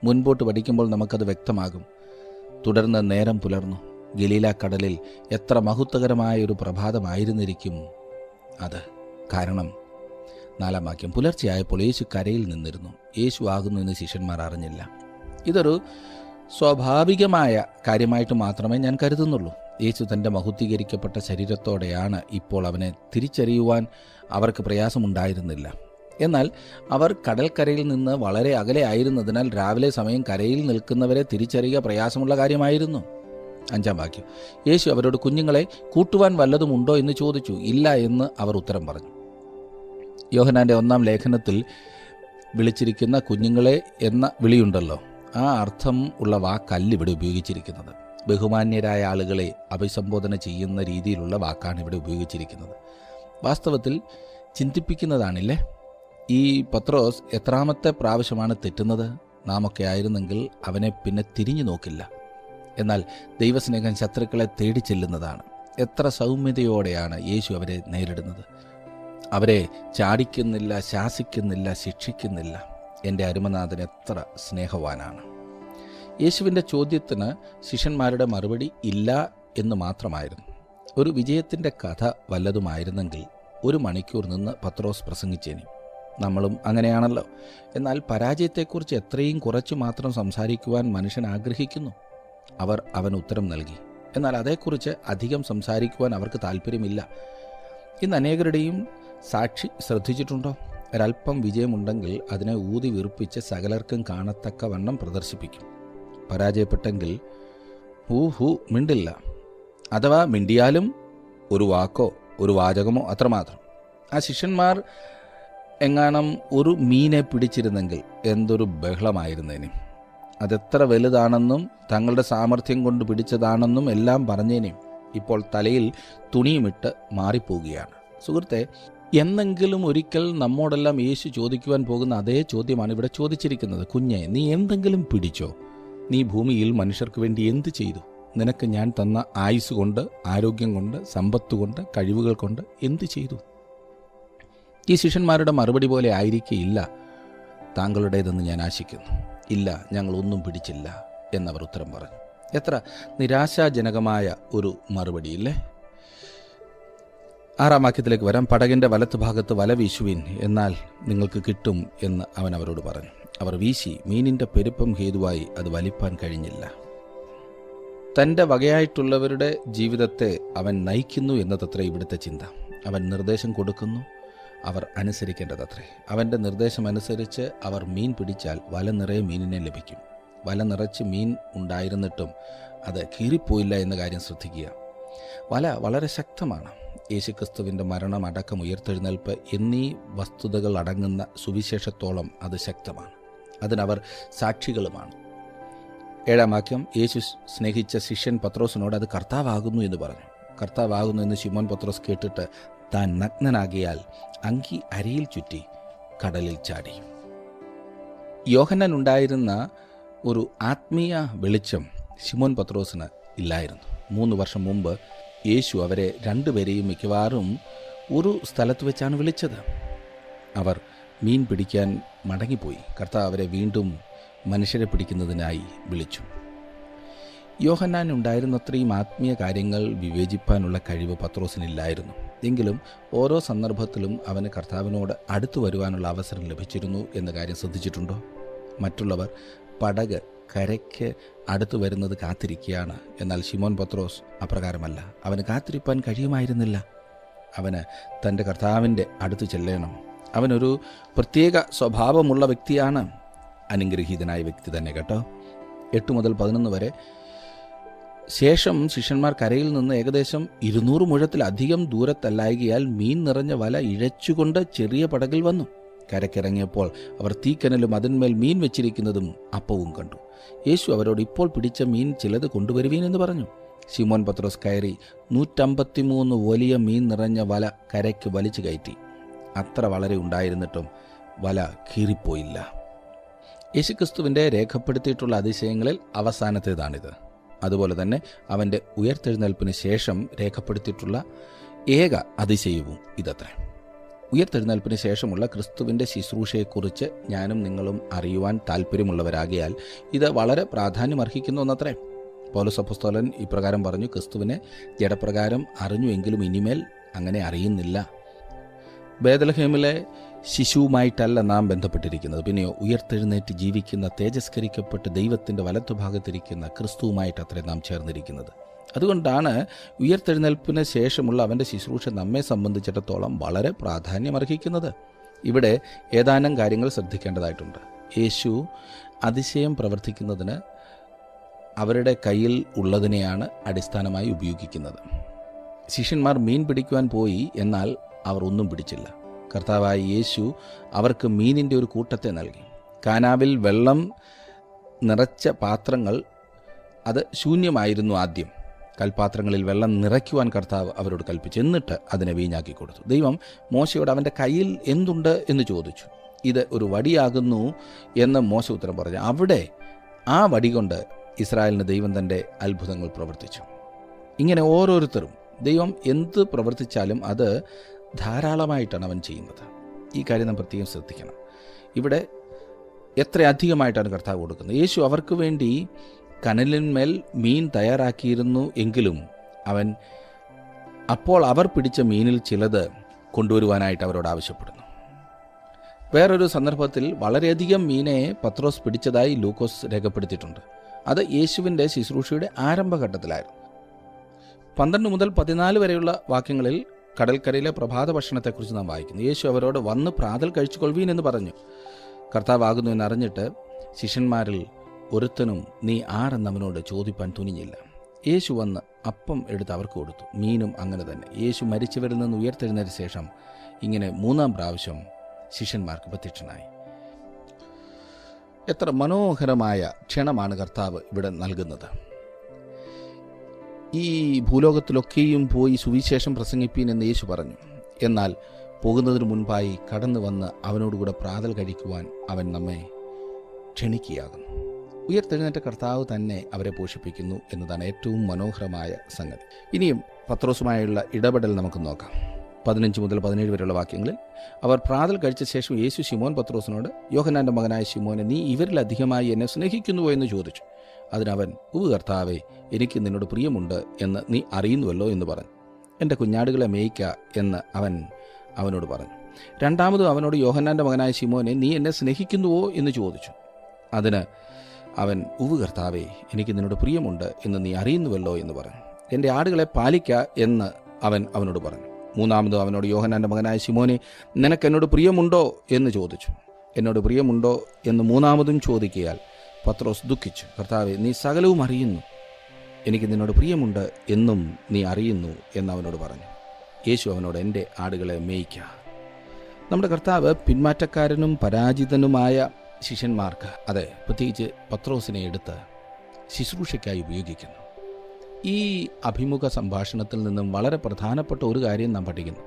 മുൻപോട്ട് പഠിക്കുമ്പോൾ നമുക്കത് വ്യക്തമാകും. തുടർന്ന് നേരം പുലർന്നു. ഗലീല കടലിൽ എത്ര മഹത്വകരമായൊരു പ്രഭാതമായിരുന്നിരിക്കും അത്. കാരണം 4-ാം വാക്യം, പുലർച്ചെയായപ്പോൾ യേശു കരയിൽ നിന്നിരുന്നു. യേശു ആകുന്നു എന്ന് ശിഷ്യന്മാർ അറിഞ്ഞില്ല. ഇതൊരു സ്വാഭാവികമായ കാര്യമായിട്ട് മാത്രമേ ഞാൻ കരുതുന്നുള്ളൂ. യേശു തൻ്റെ മഹത്വീകരിക്കപ്പെട്ട ശരീരത്തോടെയാണ്. ഇപ്പോൾ അവനെ തിരിച്ചറിയുവാൻ അവർക്ക് പ്രയാസമുണ്ടായിരുന്നില്ല. എന്നാൽ അവർ കടൽക്കരയിൽ നിന്ന് വളരെ അകലെ ആയിരുന്നതിനാൽ രാവിലെ സമയം കരയിൽ നിൽക്കുന്നവരെ തിരിച്ചറിയുക പ്രയാസമുള്ള കാര്യമായിരുന്നു. 5-ാം വാക്യം, യേശു അവരോട്, കുഞ്ഞുങ്ങളെ കൂട്ടുവാൻ വല്ലതും ഉണ്ടോ എന്ന് ചോദിച്ചു. ഇല്ല എന്ന് അവർ ഉത്തരം പറഞ്ഞു. യോഹന്നാൻ്റെ 1-ാം ലേഖനത്തിൽ വിളിച്ചിരിക്കുന്ന കുഞ്ഞുങ്ങളെ എന്ന വിളിയുണ്ടല്ലോ, ആ അർത്ഥം ഉള്ള വാക്കല്ല ഇവിടെ ഉപയോഗിച്ചിരിക്കുന്നത്. ബഹുമാന്യരായ ആളുകളെ അഭിസംബോധന ചെയ്യുന്ന രീതിയിലുള്ള വാക്കാണ് ഇവിടെ ഉപയോഗിച്ചിരിക്കുന്നത്. വാസ്തവത്തിൽ ചിന്തിപ്പിക്കുന്നതാണില്ലേ? ഈ പത്രോസ് എത്രാമത്തെ പ്രാവശ്യമാണ് തെറ്റുന്നത്? നാമൊക്കെ ആയിരുന്നെങ്കിൽ അവനെ പിന്നെ തിരിഞ്ഞു നോക്കില്ല. എന്നാൽ ദൈവസ്നേഹം ശത്രുക്കളെ തേടി ചെല്ലുന്നതാണ്. എത്ര സൗമ്യതയോടെയാണ് യേശു അവരെ നേരിടുന്നത്. അവരെ ചാടിക്കുന്നില്ല, ശാസിക്കുന്നില്ല, ശിക്ഷിക്കുന്നില്ല. എൻ്റെ അരുമനാഥൻ എത്ര സ്നേഹവാനാണ്. യേശുവിൻ്റെ ചോദ്യത്തിന് ശിഷ്യന്മാരുടെ മറുപടി ഇല്ല എന്ന് മാത്രമായിരുന്നു. ഒരു വിജയത്തിൻ്റെ കഥ വല്ലതുമായിരുന്നെങ്കിൽ 1 മണിക്കൂർ നിന്ന് പത്രോസ് പ്രസംഗിച്ചേനെ. നമ്മളും അങ്ങനെയാണല്ലോ. എന്നാൽ പരാജയത്തെക്കുറിച്ച് എത്രയും കുറച്ച് മാത്രം സംസാരിക്കുവാൻ മനുഷ്യൻ ആഗ്രഹിക്കുന്നു. അവൻ ഉത്തരം നൽകി. എന്നാൽ അതേക്കുറിച്ച് അധികം സംസാരിക്കുവാൻ അവർക്ക് താല്പര്യമില്ല. ഇന്ന് അനേകരുടെയും സാക്ഷി ശ്രദ്ധിച്ചിട്ടുണ്ടോ? ഒരല്പം വിജയമുണ്ടെങ്കിൽ അതിനെ ഊതി വീർപ്പിച്ച് സകലർക്കും കാണത്തക്ക വണ്ണം പ്രദർശിപ്പിക്കും. പരാജയപ്പെട്ടെങ്കിൽ മിണ്ടില്ല. അഥവാ മിണ്ടിയാലും ഒരു വാക്കോ ഒരു വാചകമോ അത്രമാത്രം. ആ ശിഷ്യന്മാർ എങ്ങാനും ഒരു മീനെ പിടിച്ചിരുന്നെങ്കിൽ എന്തൊരു ബഹളമായിരുന്നേനെ. അതെത്ര വലുതാണെന്നും തങ്ങളുടെ സാമർഥ്യം കൊണ്ട് പിടിച്ചതാണെന്നും എല്ലാം പറഞ്ഞേനേയും. ഇപ്പോൾ തലയിൽ തുണിയുമിട്ട് മാറിപ്പോവുകയാണ്. സുഹൃത്തെ, എന്നെങ്കിലും ഒരിക്കൽ നമ്മോടെല്ലാം യേശു ചോദിക്കുവാൻ പോകുന്ന അതേ ചോദ്യമാണ് ഇവിടെ ചോദിച്ചിരിക്കുന്നത്. കുഞ്ഞെ, നീ എന്തെങ്കിലും പിടിച്ചോ? നീ ഭൂമിയിൽ മനുഷ്യർക്ക് വേണ്ടി എന്ത് ചെയ്തു? നിനക്ക് ഞാൻ തന്ന ആയുസ് കൊണ്ട്, ആരോഗ്യം കൊണ്ട്, സമ്പത്ത് കൊണ്ട്, കഴിവുകൾ കൊണ്ട് എന്ത് ചെയ്തു? ഈ ശിഷ്യന്മാരുടെ മറുപടി പോലെ ആയിരിക്കില്ല താങ്കളുടേതെന്ന് ഞാൻ ആശിക്കുന്നു. ഇല്ല, ഞങ്ങളൊന്നും പിടിച്ചില്ല എന്നവർ ഉത്തരം പറഞ്ഞു. എത്ര നിരാശാജനകമായ ഒരു മറുപടിയില്ലേ? 6-ാം വാക്യത്തിലേക്ക് വരാം. പടകിൻ്റെ വലത്ത് ഭാഗത്ത് വല വീശുവിൻ, എന്നാൽ നിങ്ങൾക്ക് കിട്ടും എന്ന് അവൻ അവരോട് പറഞ്ഞു. അവർ വീശി. മീനിൻ്റെ പെരുപ്പം ഹേതുവായി അത് വലിപ്പാൻ കഴിഞ്ഞില്ല. തൻ്റെ വകയായിട്ടുള്ളവരുടെ ജീവിതത്തെ അവൻ നയിക്കുന്നു എന്നതത്രേ ഇവിടുത്തെ ചിന്ത. അവൻ നിർദ്ദേശം കൊടുക്കുന്നു, അവർ അനുസരിക്കേണ്ടതത്രേ. അവൻ്റെ നിർദ്ദേശമനുസരിച്ച് അവർ മീൻ പിടിച്ചാൽ വല നിറയെ മീനിനെ ലഭിക്കും. വല നിറച്ച് മീൻ ഉണ്ടായിരുന്നിട്ടും അത് കീറിപ്പോയില്ല എന്ന കാര്യം ശ്രദ്ധിക്കുക. വല വളരെ ശക്തമാണ്. യേശുക്രിസ്തുവിൻ്റെ മരണം, അടക്കം, ഉയർത്തെഴുന്നേൽപ്പ് എന്നീ വസ്തുതകൾ അടങ്ങുന്ന സുവിശേഷത്തോളം അത് ശക്തമാണ്. അതിനവർ സാക്ഷികളുമാണ്. 7-ാം വാക്യം, യേശു സ്നേഹിച്ച ശിഷ്യൻ പത്രോസിനോട് അത് കർത്താവാകുന്നു എന്ന് പറഞ്ഞു. കർത്താവാകുന്നു എന്ന് ശിമോൻ പത്രോസ് കേട്ടിട്ട് താൻ നഗ്നനാകിയാൽ അങ്കി അരയിൽ ചുറ്റി കടലിൽ ചാടി. യോഹന്നാൻ ഉണ്ടായിരുന്ന ഒരു ആത്മീയ വെളിച്ചം ശിമോൻ പത്രോസിന് ഇല്ലായിരുന്നു. 3 വർഷം മുമ്പ് യേശു അവരെ രണ്ടുപേരെയും മിക്കവാറും ഒരു സ്ഥലത്ത് വെച്ചാണ് വിളിച്ചത്. അവർ മീൻ പിടിക്കാൻ മടങ്ങിപ്പോയി. കർത്താവ് അവരെ വീണ്ടും മനുഷ്യരെ പിടിക്കുന്നതിനായി വിളിച്ചു. യോഹന്നാൻ ഉണ്ടായിരുന്നത്രയും ആത്മീയ കാര്യങ്ങൾ വിവേചിപ്പാനുള്ള കഴിവ് പത്രോസിനില്ലായിരുന്നു. എങ്കിലും ഓരോ സന്ദർഭത്തിലും അവന് കർത്താവിനോട് അടുത്തു വരുവാനുള്ള അവസരം ലഭിച്ചിരുന്നു എന്ന കാര്യം ശ്രദ്ധിച്ചിട്ടുണ്ടോ? മറ്റുള്ളവർ പടക് കരയ്ക്ക് അടുത്തു വരുന്നത് കാത്തിരിക്കുകയാണ്. എന്നാൽ ശിമോൻ പത്രോസ് അപ്രകാരമല്ല. അവന് കാത്തിരിപ്പാൻ കഴിയുമായിരുന്നില്ല. അവന് തൻ്റെ കർത്താവിൻ്റെ അടുത്ത് ചെല്ലണം. അവനൊരു പ്രത്യേക സ്വഭാവമുള്ള വ്യക്തിയാണ്. അനുഗ്രഹീതനായ വ്യക്തി തന്നെ കേട്ടോ. 8 മുതൽ 11 വരെ. ശേഷം ശിഷ്യന്മാർ കരയിൽ നിന്ന് ഏകദേശം 200 മുഴത്തിലധികം ദൂരത്തല്ലായകയാൽ മീൻ നിറഞ്ഞ വല ഇഴച്ചുകൊണ്ട് ചെറിയ പടകിൽ വന്നു. കരക്കിറങ്ങിയപ്പോൾ അവർ തീക്കനലും അതിന്മേൽ മീൻ വെച്ചിരിക്കുന്നതും അപ്പവും കണ്ടു. യേശു അവരോട്, ഇപ്പോൾ പിടിച്ച മീൻ ചിലത് കൊണ്ടുവരുവീൻ എന്ന് പറഞ്ഞു. ശിമോൻ പത്രോസ് കയറി 153 വലിയ മീൻ നിറഞ്ഞ വല കരയ്ക്ക് വലിച്ചു കയറ്റി. അത്ര വളരെ ഉണ്ടായിരുന്നിട്ടും വല കീറിപ്പോയില്ല. യേശുക്രിസ്തുവിൻ്റെ രേഖപ്പെടുത്തിയിട്ടുള്ള അതിശയങ്ങളിൽ അവസാനത്തേതാണിത്. അതുപോലെ തന്നെ അവൻ്റെ ഉയർത്തെഴുന്നേൽപ്പിന് ശേഷം രേഖപ്പെടുത്തിയിട്ടുള്ള ഏക അതിശയവും ഇതത്രേ. ഉയർത്തെഴുന്നേൽപ്പിന് ശേഷമുള്ള ക്രിസ്തുവിൻ്റെ ശുശ്രൂഷയെക്കുറിച്ച് ഞാനും നിങ്ങളും അറിയുവാൻ താല്പര്യമുള്ളവരാകിയാൽ ഇത് വളരെ പ്രാധാന്യമർഹിക്കുന്നു എന്നത്രേ. പൗലോസ് അപ്പോസ്തലൻ ഇപ്രകാരം പറഞ്ഞു, ക്രിസ്തുവിനെ ജഡപ്രകാരം അറിഞ്ഞു, എങ്കിലും ഇനിമേൽ അങ്ങനെ അറിയുന്നില്ല. ബേത്ലഹേമിലെ ശിശുവുമായിട്ടല്ല നാം ബന്ധപ്പെട്ടിരിക്കുന്നത്, പിന്നെയോ ഉയർത്തെഴുന്നേറ്റ് ജീവിക്കുന്ന, തേജസ്കരിക്കപ്പെട്ട് ദൈവത്തിൻ്റെ വലത്തുഭാഗത്തിരിക്കുന്ന ക്രിസ്തുവുമായിട്ടത്രേ നാം ചേർന്നിരിക്കുന്നത്. അതുകൊണ്ടാണ് ഉയർത്തെഴുന്നേൽപ്പിന് ശേഷമുള്ള അവൻ്റെ ശുശ്രൂഷ നമ്മെ സംബന്ധിച്ചിടത്തോളം വളരെ പ്രാധാന്യമർഹിക്കുന്നത്. ഇവിടെ ഏതാനും കാര്യങ്ങൾ ശ്രദ്ധിക്കേണ്ടതായിട്ടുണ്ട്. യേശു അതിശയം പ്രവർത്തിക്കുന്നതിന് അവരുടെ കയ്യിൽ ഉള്ളതിനെയാണ് അടിസ്ഥാനമായി ഉപയോഗിക്കുന്നത്. ശിഷ്യന്മാർ മീൻ പിടിക്കുവാൻ പോയി, എന്നാൽ അവർ ഒന്നും പിടിച്ചില്ല. കർത്താവായ യേശു അവർക്ക് മീനിൻ്റെ ഒരു കൂട്ടത്തെ നൽകി. കാനാവിൽ വെള്ളം നിറച്ച പാത്രങ്ങൾ അത് ശൂന്യമായിരുന്നു. ആദ്യം കൽപാത്രങ്ങളിൽ വെള്ളം നിറയ്ക്കുവാൻ കർത്താവ് അവരോട് കൽപ്പിച്ചു. എന്നിട്ട് അതിനെ വീഞ്ഞാക്കി കൊടുത്തു. ദൈവം മോശയോട് അവൻ്റെ കയ്യിൽ എന്തുണ്ട് എന്ന് ചോദിച്ചു. ഇത് ഒരു വടിയാകുന്നു എന്ന് മോശ ഉത്തരം പറഞ്ഞു. അവിടെ ആ വടി കൊണ്ട് ഇസ്രായേലിന് ദൈവം തൻ്റെ അത്ഭുതങ്ങൾ പ്രവർത്തിച്ചു. ഇങ്ങനെ ഓരോരുത്തരും ദൈവം എന്ത് പ്രവർത്തിച്ചാലും അത് ധാരാളമായിട്ടാണ് അവൻ ചെയ്യുന്നത്. ഈ കാര്യം നാം പ്രത്യേകം ശ്രദ്ധിക്കണം. ഇവിടെ എത്ര അധികമായിട്ടാണ് കർത്താവ് കൊടുക്കുന്നത്. യേശു അവർക്ക് വേണ്ടി കനലിന്മേൽ മീൻ തയ്യാറാക്കിയിരുന്നു എങ്കിലും അവൻ അപ്പോൾ അവർ പിടിച്ച മീനിൽ ചിലത് കൊണ്ടുവരുവാനായിട്ട് അവരോട് ആവശ്യപ്പെടുന്നു. വേറൊരു സന്ദർഭത്തിൽ വളരെയധികം മീനെ പത്രോസ് പിടിച്ചതായി ലൂക്കോസ് രേഖപ്പെടുത്തിയിട്ടുണ്ട്. അത് യേശുവിൻ്റെ ശുശ്രൂഷയുടെ ആരംഭഘട്ടത്തിലായിരുന്നു. 12 മുതൽ 14 വരെയുള്ള വാക്യങ്ങളിൽ കടൽക്കരയിലെ പ്രഭാത ഭക്ഷണത്തെക്കുറിച്ച് നാം വായിക്കുന്നു. യേശു അവരോട് വന്ന് പ്രാതൽ കഴിച്ചുകൊള്ളുവീൻ എന്ന് പറഞ്ഞു. കർത്താവാകുന്നു എന്നറിഞ്ഞിട്ട് ശിഷ്യന്മാരിൽ ഒരുത്തനും നീ ആരെന്ന് അവനോട് ചോദിപ്പാൻ തുനിഞ്ഞില്ല. യേശു വന്ന് അപ്പം എടുത്ത് അവർക്ക് കൊടുത്തു. മീനും അങ്ങനെ തന്നെ. യേശു മരിച്ചവരിൽ നിന്ന് ഉയർത്തെഴുന്നേറ്റ ശേഷം ഇങ്ങനെ 3-ാം പ്രാവശ്യം ശിഷ്യന്മാർക്ക് പ്രത്യക്ഷനായി. എത്ര മനോഹരമായ ക്ഷണമാണ് കർത്താവ് ഇവിടെ നൽകുന്നത്. ഈ ഭൂലോകത്തിലൊക്കെയും പോയി സുവിശേഷം പ്രസംഗിപ്പീൻ എന്ന് യേശു പറഞ്ഞു. എന്നാൽ പോകുന്നതിന് മുൻപായി കടന്നു വന്ന് അവനോടുകൂടെ പ്രാതൽ കഴിക്കുവാൻ അവൻ നമ്മെ ക്ഷണിക്കുകയാകുന്നു. ഉയർത്തെഴുന്നേറ്റ കർത്താവ് തന്നെ അവരെ പോഷിപ്പിക്കുന്നു എന്നതാണ് ഏറ്റവും മനോഹരമായ സംഗതി. ഇനിയും പത്രോസുമായുള്ള ഇടപെടൽ നമുക്ക് നോക്കാം. 15 മുതൽ 17 വരെയുള്ള വാക്യങ്ങളിൽ അവർ പ്രാതൽ കഴിച്ച ശേഷം യേശു ശിമോൻ പത്രോസിനോട്, യോഹന്നാൻ്റെ മകനായ ശിമോനെ, നീ ഇവരിലധികമായി എന്നെ സ്നേഹിക്കുന്നുവോ എന്ന് ചോദിച്ചു. അതിനവൻ, ഉവ്വ് കർത്താവേ, എനിക്ക് നിന്നോട് പ്രിയമുണ്ട് എന്ന് നീ അറിയുന്നുവല്ലോ എന്ന് പറഞ്ഞു. എൻ്റെ കുഞ്ഞാടുകളെ മേയ്ക്ക എന്ന് അവൻ അവനോട് പറഞ്ഞു. രണ്ടാമതും അവനോട്, യോഹന്നാൻ്റെ മകനായ ശിമോനെ, നീ എന്നെ സ്നേഹിക്കുന്നുവോ എന്ന് ചോദിച്ചു. അതിന് അവൻ, ഉവ്വ് കർത്താവേ, എനിക്ക് നിന്നോട് പ്രിയമുണ്ട് എന്ന് നീ അറിയുന്നുവല്ലോ എന്ന് പറഞ്ഞു. എൻ്റെ ആടുകളെ പാലിക്ക എന്ന് അവൻ അവനോട് പറഞ്ഞു. മൂന്നാമതും അവനോട്, യോഹന്നാൻ്റെ മകനായ ശിമോനെ, നിനക്ക് എന്നോട് പ്രിയമുണ്ടോ എന്ന് ചോദിച്ചു. എന്നോട് പ്രിയമുണ്ടോ എന്ന് മൂന്നാമതും ചോദിക്കയാൽ പത്രോസ് ദുഃഖിച്ചു. കർത്താവേ, നീ സകലവും അറിയുന്നു, എനിക്ക് നിന്നോട് പ്രിയമുണ്ട് എന്നും നീ അറിയുന്നു എന്ന് അവനോട് പറഞ്ഞു. യേശു അവനോട്, എൻ്റെ ആടുകളെ മേയ്ക്ക. നമ്മുടെ കർത്താവ് പിന്മാറ്റക്കാരനും പരാജിതനുമായ ശിഷ്യന്മാർക്ക്, അതെ, പ്രത്യേകിച്ച് പത്രോസിനെ എടുത്ത് ശുശ്രൂഷയ്ക്കായി ഉപയോഗിക്കുന്നു. ഈ അഭിമുഖ സംഭാഷണത്തിൽ നിന്നും വളരെ പ്രധാനപ്പെട്ട ഒരു കാര്യം നാം പഠിക്കുന്നു.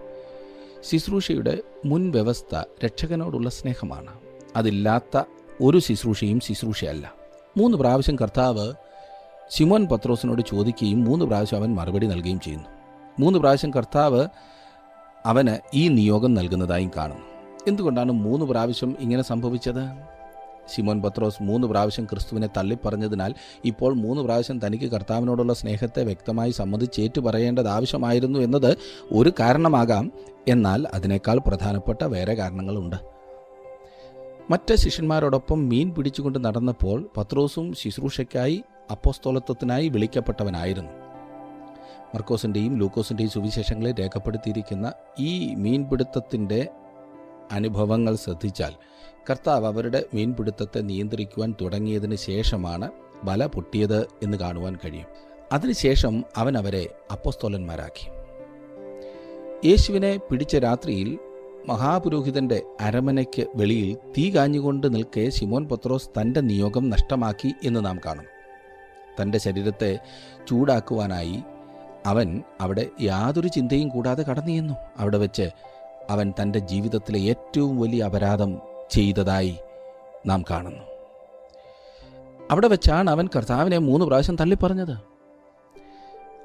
ശുശ്രൂഷയുടെ മുൻവ്യവസ്ഥ രക്ഷകനോടുള്ള സ്നേഹമാണ്. അതില്ലാത്ത ഒരു ശുശ്രൂഷയും ശുശ്രൂഷയല്ല. 3 പ്രാവശ്യം കർത്താവ് ശിമോൻ പത്രോസിനോട് ചോദിക്കുകയും 3 പ്രാവശ്യം അവൻ മറുപടി നൽകുകയും ചെയ്യുന്നു. 3 പ്രാവശ്യം കർത്താവ് അവന് ഈ നിയോഗം നൽകുന്നതായും കാണുന്നു. എന്തുകൊണ്ടാണ് 3 പ്രാവശ്യം ഇങ്ങനെ സംഭവിച്ചത്? ശിമോൻ പത്രോസ് 3 പ്രാവശ്യം ക്രിസ്തുവിനെ തള്ളിപ്പറഞ്ഞതിനാൽ ഇപ്പോൾ 3 പ്രാവശ്യം തനിക്ക് കർത്താവിനോടുള്ള സ്നേഹത്തെ വ്യക്തമായി സമ്മതിച്ചേറ്റു പറയേണ്ടത് ആവശ്യമായിരുന്നു എന്നത് ഒരു കാരണമാകാം. എന്നാൽ അതിനേക്കാൾ പ്രധാനപ്പെട്ട വേറെ കാരണങ്ങളുണ്ട്. മറ്റ് ശിഷ്യന്മാരോടൊപ്പം മീൻ പിടിച്ചുകൊണ്ട് നടന്നപ്പോൾ പത്രോസും ശുശ്രൂഷയ്ക്കായി അപ്പോസ്തലത്വത്തിനായി വിളിക്കപ്പെട്ടവനായിരുന്നു. മർക്കോസിൻ്റെയും ലൂക്കോസിൻ്റെയും സുവിശേഷങ്ങളെ രേഖപ്പെടുത്തിയിരിക്കുന്ന ഈ മീൻപിടുത്തത്തിൻ്റെ അനുഭവങ്ങൾ ശ്രദ്ധിച്ചാൽ കർത്താവ് അവരുടെ മീൻപിടുത്തത്തെ നിയന്ത്രിക്കുവാൻ തുടങ്ങിയതിന് ശേഷമാണ് വല പൊട്ടിയത് എന്ന് കാണുവാൻ കഴിയും. അതിനുശേഷം അവൻ അവരെ അപ്പോസ്തലന്മാരാക്കി. യേശുവിനെ പിടിച്ച രാത്രിയിൽ മഹാപുരോഹിതൻ്റെ അരമനയ്ക്ക് വെളിയിൽ തീ കാഞ്ഞുകൊണ്ട് നിൽക്കെ ശിമോൻ പത്രോസ് തൻ്റെ നിയോഗം നഷ്ടമാക്കി എന്ന് നാം കാണും. തൻ്റെ ശരീരത്തെ ചൂടാക്കുവാനായി അവൻ അവിടെ യാതൊരു ചിന്തയും കൂടാതെ കടന്നു ചെന്നു. അവിടെ വെച്ച് അവൻ തൻ്റെ ജീവിതത്തിലെ ഏറ്റവും വലിയ അപരാധം ചെയ്തതായി നാം കാണുന്നു. അവിടെ വെച്ചാണ് അവൻ കർത്താവിനെ 3 പ്രാവശ്യം തള്ളിപ്പറഞ്ഞത്.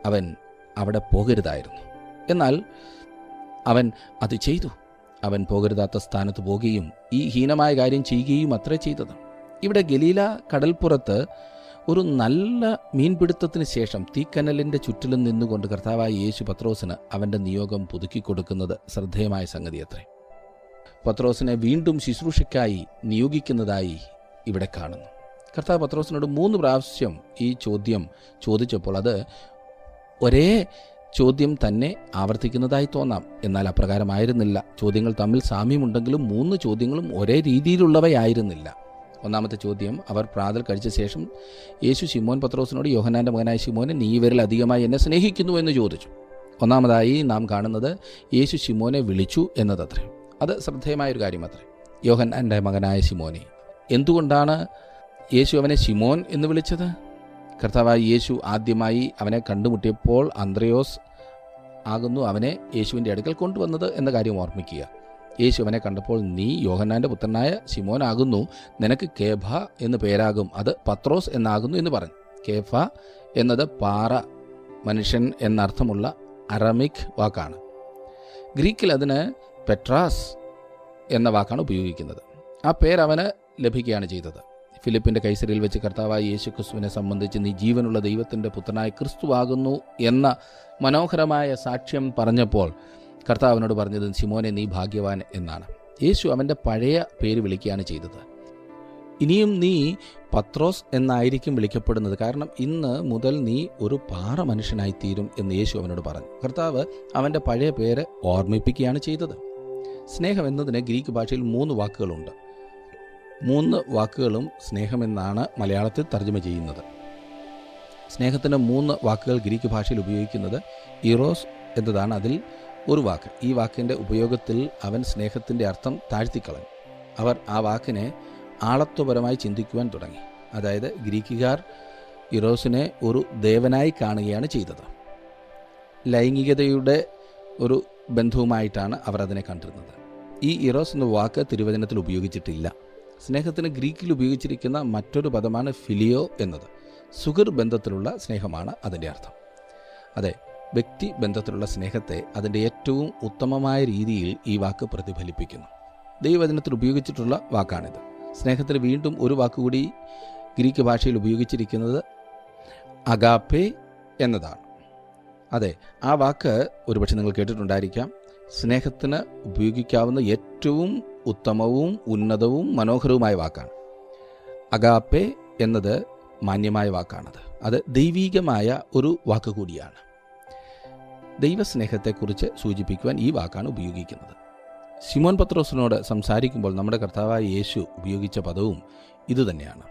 അവൻ അവിടെ പോകരുതായിരുന്നു. എന്നാൽ അവൻ അത് ചെയ്തു. അവൻ പോകരുതാത്ത സ്ഥാനത്ത് പോകുകയും ഈ ഹീനമായ കാര്യം ചെയ്യുകയും അത്രേ ചെയ്തത്. ഇവിടെ ഗലീല കടൽപ്പുറത്ത് ഒരു നല്ല മീൻപിടുത്തത്തിന് ശേഷം തീക്കനലിൻ്റെ ചുറ്റിലും നിന്നുകൊണ്ട് കർത്താവായ യേശു പത്രോസിന് അവൻ്റെ നിയോഗം പുതുക്കിക്കൊടുക്കുന്നത് ശ്രദ്ധേയമായ സംഗതി അത്രേ. പത്രോസിനെ വീണ്ടും ശുശ്രൂഷയ്ക്കായി നിയോഗിക്കുന്നതായി ഇവിടെ കാണുന്നു. കർത്താവ് പത്രോസിനോട് 3 പ്രാവശ്യം ഈ ചോദ്യം ചോദിച്ചപ്പോൾ അത് ഒരേ ചോദ്യം തന്നെ ആവർത്തിക്കുന്നതായി തോന്നാം. എന്നാൽ അപ്രകാരമായിരുന്നില്ല. ചോദ്യങ്ങൾ തമ്മിൽ സാമ്യമുണ്ടെങ്കിലും 3 ചോദ്യങ്ങളും ഒരേ രീതിയിലുള്ളവയായിരുന്നില്ല. ഒന്നാമത്തെ ചോദ്യം, അവർ പ്രാതൽ കഴിച്ച ശേഷം യേശു ശിമോൻ പത്രോസിനോട്, യോഹന്നാൻ്റെ മകനായ ശിമോനെ, നീ ഇവരിൽ അധികമായി എന്നെ സ്നേഹിക്കുന്നു എന്ന് ചോദിച്ചു. ഒന്നാമതായി നാം കാണുന്നത് യേശു ശിമോനെ വിളിച്ചു എന്നതത്രേ. അത് ശ്രദ്ധേയമായൊരു കാര്യമത്രേ. യോഹന്നാൻ്റെ മകനായ ശിമോനെ. എന്തുകൊണ്ടാണ് യേശു അവനെ ശിമോൻ എന്ന് വിളിച്ചത്? കർത്താവായ യേശു ആദ്യമായി അവനെ കണ്ടുമുട്ടിയപ്പോൾ അന്ത്രയോസ് ആകുന്നു അവനെ യേശുവിൻ്റെ അടുക്കൽ കൊണ്ടുവന്നത് എന്ന കാര്യം ഓർമ്മിക്കുക. യേശു അവനെ കണ്ടപ്പോൾ, നീ യോഹന്നാൻ്റെ പുത്രനായ ശിമോൻ ആകുന്നു, നിനക്ക് കേഫ എന്ന് പേരാകും, അത് പത്രോസ് എന്നാകുന്നു എന്ന് പറഞ്ഞു. കേഫ എന്നത് പാറ, മനുഷ്യൻ എന്നർത്ഥമുള്ള അറമിക് വാക്കാണ്. ഗ്രീക്കിൽ അതിന് പെട്രാസ് എന്ന വാക്കാണ് ഉപയോഗിക്കുന്നത്. ആ പേരവന് ലഭിക്കുകയാണ് ചെയ്തത്. ഫിലിപ്പിൻ്റെ കൈസരിയിൽ വെച്ച് കർത്താവായ യേശു ക്രിസ്തുവിനെ സംബന്ധിച്ച്, നീ ജീവനുള്ള ദൈവത്തിൻ്റെ പുത്രനായ ക്രിസ്തുവാകുന്നു എന്ന മനോഹരമായ സാക്ഷ്യം പറഞ്ഞപ്പോൾ കർത്താവിനോട് പറഞ്ഞത്, ശിമോനെ, നീ ഭാഗ്യവാൻ എന്നാണ്. യേശു അവൻ്റെ പഴയ പേര് വിളിക്കുകയാണ് ചെയ്തത്. ഇനിയും നീ പത്രോസ് എന്നായിരിക്കും വിളിക്കപ്പെടുന്നത്, കാരണം ഇന്ന് മുതൽ നീ ഒരു പാറ മനുഷ്യനായിത്തീരും എന്ന് യേശു അവനോട് പറഞ്ഞു. കർത്താവ് അവൻ്റെ പഴയ പേര് ഓർമ്മിപ്പിക്കുകയാണ് ചെയ്തത്. സ്നേഹം എന്നതിന് ഗ്രീക്ക് ഭാഷയിൽ 3 വാക്കുകളുണ്ട്. 3 വാക്കുകളും സ്നേഹമെന്നാണ് മലയാളത്തിൽ തർജ്ജമ ചെയ്യുന്നത്. സ്നേഹത്തിന് 3 വാക്കുകൾ ഗ്രീക്ക് ഭാഷയിൽ ഉപയോഗിക്കുന്നത് ഇറോസ് എന്നതാണ് അതിൽ ഒരു വാക്ക്. ഈ വാക്കിൻ്റെ ഉപയോഗത്തിൽ അവൻ സ്നേഹത്തിൻ്റെ അർത്ഥം താഴ്ത്തിക്കളഞ്ഞു. അവർ ആ വാക്കിനെ ആളത്വപരമായി ചിന്തിക്കുവാൻ തുടങ്ങി. അതായത് ഗ്രീക്കുകാർ ഇറോസിനെ ഒരു ദേവനായി കാണുകയാണ് ചെയ്തത്. ലൈംഗികതയുടെ ഒരു ബന്ധവുമായിട്ടാണ് അവർ അതിനെ കണ്ടിരുന്നത്. ഈ ഇറോസ് എന്ന വാക്ക് തിരുവചനത്തിൽ ഉപയോഗിച്ചിട്ടില്ല. സ്നേഹത്തിന് ഗ്രീക്കിൽ ഉപയോഗിച്ചിരിക്കുന്ന മറ്റൊരു പദമാണ് ഫിലിയോ എന്നത്. സുഹൃർ ബന്ധത്തിലുള്ള സ്നേഹമാണ് അതിൻ്റെ അർത്ഥം. അതെ, വ്യക്തി ബന്ധത്തിലുള്ള സ്നേഹത്തെ അതിൻ്റെ ഏറ്റവും ഉത്തമമായ രീതിയിൽ ഈ വാക്ക് പ്രതിഫലിപ്പിക്കുന്നു. ദൈവവചനത്തിൽ ഉപയോഗിച്ചിട്ടുള്ള വാക്കാണിത്. സ്നേഹത്തിന് വീണ്ടും ഒരു വാക്കുകൂടി ഗ്രീക്ക് ഭാഷയിൽ ഉപയോഗിച്ചിരിക്കുന്നത് അഗാപ്പെ എന്നതാണ്. അതെ, ആ വാക്ക് ഒരുപക്ഷെ നിങ്ങൾ കേട്ടിട്ടുണ്ടായിരിക്കാം. സ്നേഹത്തിന് ഉപയോഗിക്കാവുന്ന ഏറ്റവും ഉത്തമവും ഉന്നതവും മനോഹരവുമായ വാക്കാണ്. അഗാപ്പെ എന്നത് മാന്യമായ വാക്കാണത്. അത് ദൈവീകമായ ഒരു വാക്ക് കൂടിയാണ്. ദൈവസ്നേഹത്തെക്കുറിച്ച് സൂചിപ്പിക്കുവാൻ ഈ വാക്കാണ് ഉപയോഗിക്കുന്നത്. ശിമോൻ പത്രോസിനോട് സംസാരിക്കുമ്പോൾ നമ്മുടെ കർത്താവായ യേശു ഉപയോഗിച്ച പദവും ഇതുതന്നെയാണ്.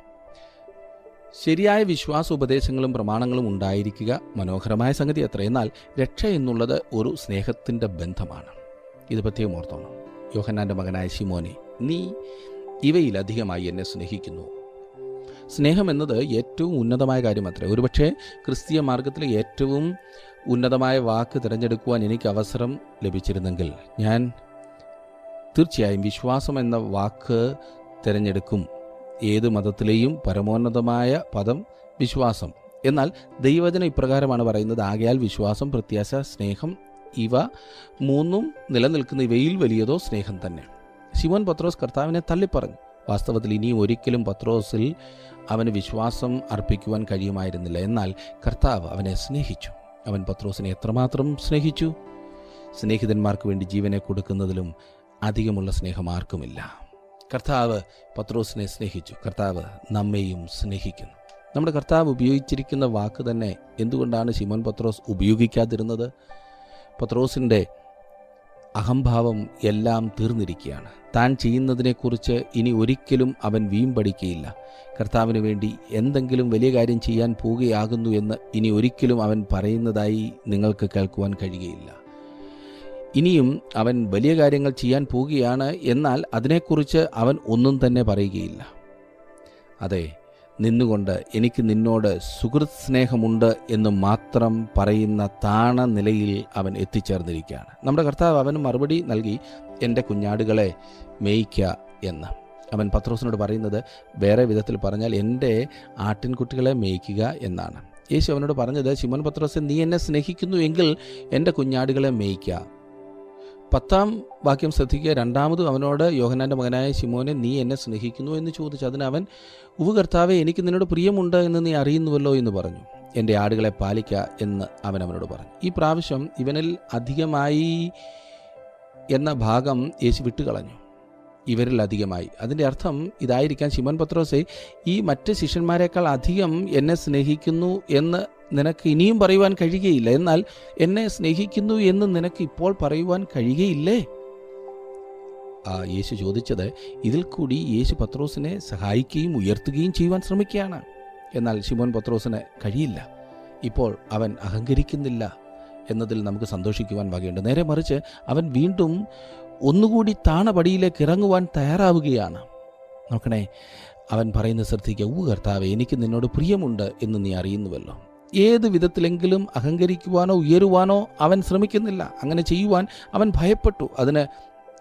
ശരിയായ വിശ്വാസോപദേശങ്ങളും പ്രമാണങ്ങളും ഉണ്ടായിരിക്കുക മനോഹരമായ സംഗതി അത്ര. എന്നാൽ രക്ഷ എന്നുള്ളത് ഒരു സ്നേഹത്തിൻ്റെ ബന്ധമാണ്. ഇത് പ്രത്യേകം ഓർത്തോണം. യോഹന്നാൻ്റെ മകനായ ശിമോനെ, നീ ഇവയിലധികമായി എന്നെ സ്നേഹിക്കുന്നു. സ്നേഹം എന്നത് ഏറ്റവും ഉന്നതമായ കാര്യമത്രേ. ഒരുപക്ഷെ ക്രിസ്തീയ മാർഗത്തിലെ ഏറ്റവും ഉന്നതമായ വാക്ക് തിരഞ്ഞെടുക്കുവാൻ എനിക്ക് അവസരം ലഭിച്ചിരുന്നെങ്കിൽ ഞാൻ തീർച്ചയായും വിശ്വാസം എന്ന വാക്ക് തിരഞ്ഞെടുക്കും. ഏത് മതത്തിലെയും പരമോന്നതമായ പദം വിശ്വാസം. എന്നാൽ ദൈവവചനം ഇപ്രകാരമാണ് പറയുന്നത്, ആകയാൽ വിശ്വാസം, പ്രത്യാശ, സ്നേഹം ഇവ 3 നിലനിൽക്കുന്ന ഇവയിൽ വലിയതോ സ്നേഹം തന്നെ. ശിമോൻ പത്രോസ് കർത്താവിനെ തള്ളിപ്പറഞ്ഞു. വാസ്തവത്തിൽ ഇനിയും ഒരിക്കലും പത്രോസിൽ അവന് വിശ്വാസം അർപ്പിക്കുവാൻ കഴിയുമായിരുന്നില്ല. എന്നാൽ കർത്താവ് അവനെ സ്നേഹിച്ചു. അവൻ പത്രോസിനെ എത്രമാത്രം സ്നേഹിച്ചു! സ്നേഹിതന്മാർക്ക് വേണ്ടി ജീവനെ കൊടുക്കുന്നതിലും അധികമുള്ള സ്നേഹം ആർക്കുമില്ല. കർത്താവ് പത്രോസിനെ സ്നേഹിച്ചു. കർത്താവ് നമ്മെയും സ്നേഹിക്കുന്നു. നമ്മുടെ കർത്താവ് ഉപയോഗിച്ചിരിക്കുന്ന വാക്ക് തന്നെ എന്തുകൊണ്ടാണ് ശിമോൻ പത്രോസ് ഉപയോഗിക്കാതിരുന്നത്? പത്രോസിൻ്റെ അഹംഭാവം എല്ലാം തീർന്നിരിക്കുകയാണ്. താൻ ചെയ്യുന്നതിനെക്കുറിച്ച് ഇനി ഒരിക്കലും അവൻ വീമ്പടിക്കുകയില്ല. കർത്താവിന് വേണ്ടി എന്തെങ്കിലും വലിയ കാര്യം ചെയ്യാൻ പോവുകയാകുന്നു എന്ന് ഇനി ഒരിക്കലും അവൻ പറയുന്നതായി നിങ്ങൾക്ക് കേൾക്കുവാൻ കഴിയുകയില്ല. ഇനിയും അവൻ വലിയ കാര്യങ്ങൾ ചെയ്യാൻ പോവുകയാണ്, എന്നാൽ അതിനെക്കുറിച്ച് അവൻ ഒന്നും തന്നെ പറയുകയില്ല. അതെ, നിന്നുകൊണ്ട് എനിക്ക് നിന്നോട് സുഹൃത്ത് സ്നേഹമുണ്ട് എന്ന് മാത്രം പറയുന്ന താണ നിലയിൽ അവൻ എത്തിച്ചേർന്നിരിക്കുകയാണ്. നമ്മുടെ കർത്താവ് അവന് മറുപടി നൽകി, എൻ്റെ കുഞ്ഞാടുകളെ മേയ്ക്ക എന്ന്. അവൻ പത്രോസിനോട് പറയുന്നത് വേറെ വിധത്തിൽ പറഞ്ഞാൽ എൻ്റെ ആട്ടിൻകുട്ടികളെ മേയ്ക്കുക എന്നാണ്. യേശു അവനോട് പറഞ്ഞത്, ശിമോൻ പത്രോസേ, നീ എന്നെ സ്നേഹിക്കുന്നു എങ്കിൽ എൻ്റെ കുഞ്ഞാടുകളെ മേയ്ക്ക. 10-ാം വാക്യം ശ്രദ്ധിക്കുക. രണ്ടാമതും അവനോട്, യോഹന്നാൻ്റെ മകനായ ശിമോനെ, നീ എന്നെ സ്നേഹിക്കുന്നു എന്ന് ചോദിച്ചു. അതിന് അവൻ, ഉവ്വ് കർത്താവേ, എനിക്ക് നിന്നോട് പ്രിയമുണ്ട് എന്ന് നീ അറിയുന്നുവല്ലോ എന്ന് പറഞ്ഞു. എൻ്റെ ആടുകളെ പാലിക്ക എന്ന് അവനോട് പറഞ്ഞു. ഈ പ്രാവശ്യം ഇവനിൽ അധികമായി എന്ന ഭാഗം യേശു വിട്ടുകളഞ്ഞു. ഇവരിൽ അധികമായി. അതിൻ്റെ അർത്ഥം ഇതായിരിക്കാം, ശിമോൻ പത്രോസേ, ഈ മറ്റ് ശിഷ്യന്മാരെക്കാൾ അധികം എന്നെ സ്നേഹിക്കുന്നു എന്ന് നിനക്ക് ഇനിയും പറയുവാൻ കഴിയുകയില്ല. എന്നാൽ എന്നെ സ്നേഹിക്കുന്നു എന്ന് നിനക്ക് ഇപ്പോൾ പറയുവാൻ കഴിയുകയില്ലേ? യേശു ചോദിച്ചത് ഇതിൽ കൂടി യേശു പത്രോസിനെ സഹായിക്കുകയും ഉയർത്തുകയും ചെയ്യുവാൻ ശ്രമിക്കുകയാണ്. എന്നാൽ ശിമോൻ പത്രോസിന് കഴിയില്ല. ഇപ്പോൾ അവൻ അഹങ്കരിക്കുന്നില്ല എന്നതിൽ നമുക്ക് സന്തോഷിക്കുവാൻ വകയുണ്ട്. നേരെ മറിച്ച് അവൻ വീണ്ടും ഒന്നുകൂടി താണപടിയിലേക്ക് ഇറങ്ങുവാൻ തയ്യാറാവുകയാണ്. നോക്കണേ, അവൻ പറയുന്നത് ശ്രദ്ധിക്കുക. കർത്താവേ, എനിക്ക് നിന്നോട് പ്രിയമുണ്ട് എന്ന് നീ അറിയുന്നുവല്ലോ. ഏത് വിധത്തിലെങ്കിലും അഹങ്കരിക്കുവാനോ ഉയരുവാനോ അവൻ ശ്രമിക്കുന്നില്ല. അങ്ങനെ ചെയ്യുവാൻ അവൻ ഭയപ്പെട്ടു. അതിന്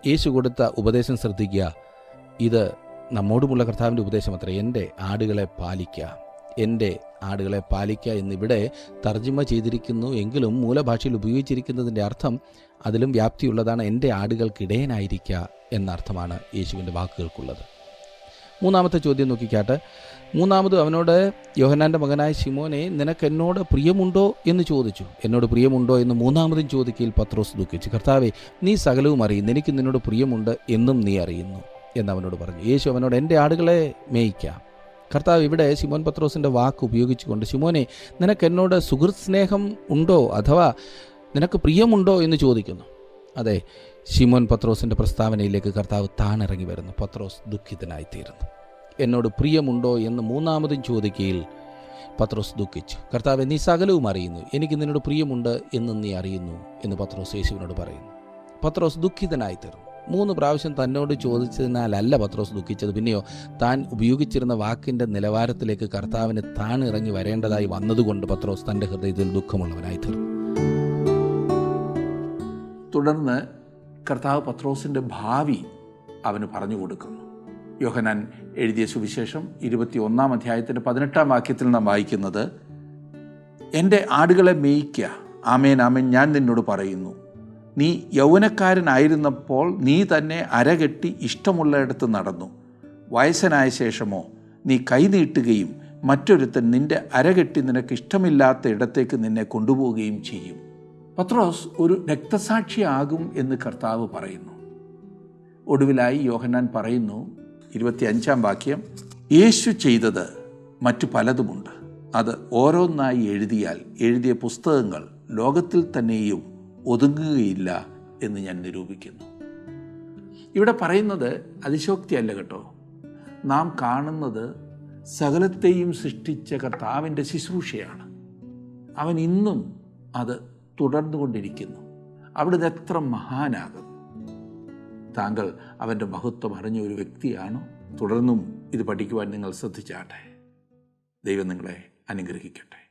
യേശു കൊടുത്ത ഉപദേശം ശ്രദ്ധിക്കുക. ഇത് നമ്മോടുമുള്ള കർത്താവിൻ്റെ ഉപദേശം അത്ര. എൻ്റെ ആടുകളെ പാലിക്കുക, എൻ്റെ ആടുകളെ പാലിക്കുക എന്നിവിടെ തർജ്ജിമ ചെയ്തിരിക്കുന്നു. എങ്കിലും മൂലഭാഷയിൽ ഉപയോഗിച്ചിരിക്കുന്നതിൻ്റെ അർത്ഥം അതിലും വ്യാപ്തിയുള്ളതാണ്. എൻ്റെ ആടുകൾക്കിടയനായിരിക്കുക എന്നർത്ഥമാണ് യേശുവിൻ്റെ വാക്കുകൾക്കുള്ളത്. മൂന്നാമത്തെ ചോദ്യം നോക്കിക്കാട്ടെ. മൂന്നാമത് അവനോട് യോഹന്നാൻ്റെ മകനായ ശിമോനെ, നിനക്ക് എന്നോട് പ്രിയമുണ്ടോ എന്ന് ചോദിച്ചു. എന്നോട് പ്രിയമുണ്ടോ എന്ന് മൂന്നാമതും ചോദിക്കയിൽ പത്രോസ് ദുഃഖിച്ചു. കർത്താവേ, നീ സകലവും അറിയുന്നു, എനിക്ക് നിന്നോട് പ്രിയമുണ്ട് എന്നും നീ അറിയുന്നു എന്നവനോട് പറഞ്ഞു. യേശു അവനോട് എൻ്റെ ആടുകളെ മേയിക്കാം. കർത്താവ് ഇവിടെ ശിമോൻ പത്രോസിൻ്റെ വാക്ക് ഉപയോഗിച്ചുകൊണ്ട്, ശിമോനെ, നിനക്ക് എന്നോട് സുഹൃത്ത് സ്നേഹം ഉണ്ടോ അഥവാ നിനക്ക് പ്രിയമുണ്ടോ എന്ന് ചോദിക്കുന്നു. അതെ, ശിമോൻ പത്രോസിൻ്റെ പ്രസ്താവനയിലേക്ക് കർത്താവ് താണിറങ്ങി വരുന്നു. പത്രോസ് ദുഃഖിതനായിത്തീരുന്നു. എന്നോട് പ്രിയമുണ്ടോ എന്ന് മൂന്നാമതും ചോദിക്കയിൽ പത്രോസ് ദുഃഖിച്ചു. കർത്താവെ, നീ സകലവും അറിയുന്നു, എനിക്ക് നിന്നോട് പ്രിയമുണ്ട് എന്ന് നീ അറിയുന്നു എന്ന് പത്രോസ് യേശുവിനോട് പറയുന്നു. പത്രോസ് ദുഃഖിതനായിത്തീർന്നു. 3 പ്രാവശ്യം തന്നോട് ചോദിച്ചതിനാലല്ല പത്രോസ് ദുഃഖിച്ചത്. പിന്നെയോ താൻ ഉപയോഗിച്ചിരുന്ന വാക്കിൻ്റെ നിലവാരത്തിലേക്ക് കർത്താവിന് താണിറങ്ങി വരേണ്ടതായി വന്നതുകൊണ്ട് പത്രോസ് തൻ്റെ ഹൃദയത്തിൽ ദുഃഖമുള്ളവനായിത്തീർന്നു. തുടർന്ന് കർത്താവ് പത്രോസിൻ്റെ ഭാവി അവന് പറഞ്ഞു കൊടുക്കുന്നു. യോഹന്നാൻ എഴുതിയ സുവിശേഷം 21 അധ്യായത്തിൻ്റെ 18 വാക്യത്തിൽ നാം വായിക്കുന്നത്, എൻ്റെ ആടുകളെ മേയിക്കുക, ആമേൻ ആമേൻ ഞാൻ നിന്നോട് പറയുന്നു, നീ യൗവനക്കാരനായിരുന്നപ്പോൾ നീ തന്നെ അരകെട്ടി ഇഷ്ടമുള്ളയിടത്ത് നടന്നു. വയസ്സനായ ശേഷമോ നീ കൈനീട്ടുകയും മറ്റൊരുത്തൻ നിൻ്റെ അരകെട്ടി നിനക്ക് ഇഷ്ടമില്ലാത്ത ഇടത്തേക്ക് നിന്നെ കൊണ്ടുപോവുകയും ചെയ്യും. പത്രോസ് ഒരു രക്തസാക്ഷിയാകും എന്ന് കർത്താവ് പറയുന്നു. ഒടുവിലായി യോഹന്നാൻ പറയുന്നു, 25 വാക്യം, യേശു ചെയ്തത് മറ്റു പലതുമുണ്ട്. അത് ഓരോന്നായി എഴുതിയാൽ എഴുതിയ പുസ്തകങ്ങൾ ലോകത്തിൽ തന്നെയും ഒതുങ്ങുകയില്ല എന്ന് ഞാൻ നിരൂപിക്കുന്നു. ഇവിടെ പറയുന്നത് അതിശോക്തിയല്ല കേട്ടോ. നാം കാണുന്നത് സകലത്തെയും സൃഷ്ടിച്ച കർത്താവിൻ്റെ ശുശ്രൂഷയാണ്. അവൻ ഇന്നും അത് തുടർന്നുകൊണ്ടിരിക്കുന്നു. അവിടുന്ന് എത്ര മഹാനാകും. താങ്കൾ അവൻ്റെ മഹത്വം അറിഞ്ഞ ഒരു വ്യക്തിയാണോ? തുടർന്നും ഇത് പഠിക്കുവാൻ നിങ്ങൾ ശ്രദ്ധിച്ചാട്ടെ. ദൈവം നിങ്ങളെ അനുഗ്രഹിക്കട്ടെ.